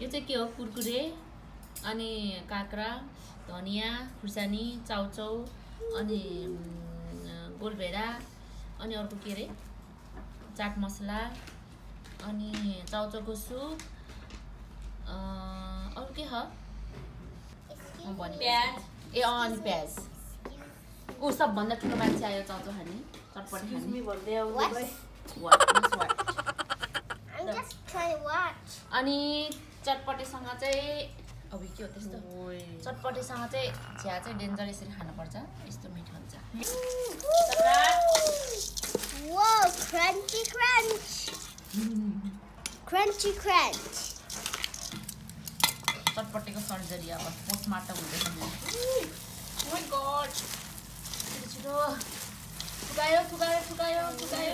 यो चाहिँ के हो कुरकुरे अनि काक्रा धनिया खुर्सानी चाउचाउ अनि गोलभेडा अनि अर्को के रे चाट मसला अनि चाउचाउको सुप अरु के ह प्याज ए अनि प्याज उ सबभन्दा ठुलो मान्छे आयो चाउचाउ खाने चटपटी खाने भन्दै आउनु भइ what I'm just trying to watch अनि चटपटीसँग चाहिँ अब के हो त्यस्तो चटपटीसँग चाहिँ चिया चाहिँ डेन्जर यसरी खानुपर्छ यस्तो मिठो हुन्छ Whoa, crunchy crunch crunchy crunch चटपटीको सर्जरी अब पोस्टमार्टम हुँदैछ मेरो Oh my god छिटो फुकायो फुकायो फुकायो फुकायो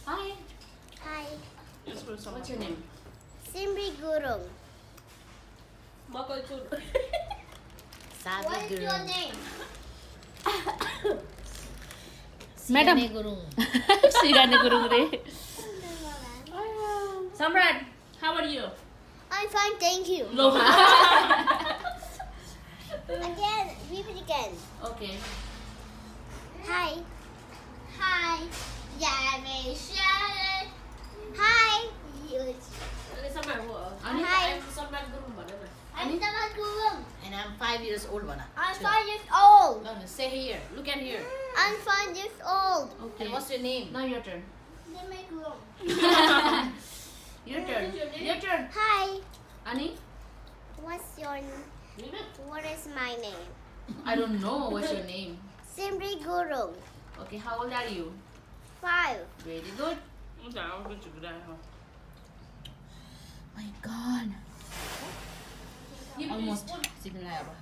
Hi. Hi. What's your name? Simri Gurung. What is your name? Madam Gurung. Sirane Gurung re. Samrat, how are you? I'm fine, thank you. Loha. Again, repeat again. Okay. Hi. Hi. Yeah, Hi. Hi. I'm Samrat Gurung. I'm Samrat Gurung. And I'm 5 years old. I'm 5 years old. No, say here. Look at here. I'm 5 years old. Okay. And what's your name? Now your turn. Simri Gurung. Your turn. Your turn. Hi. Ani? What is my name? I don't know. What's your name? Simri Gurung. Okay. How old are you? 5. Very good. My God. Almost. Sige na ba?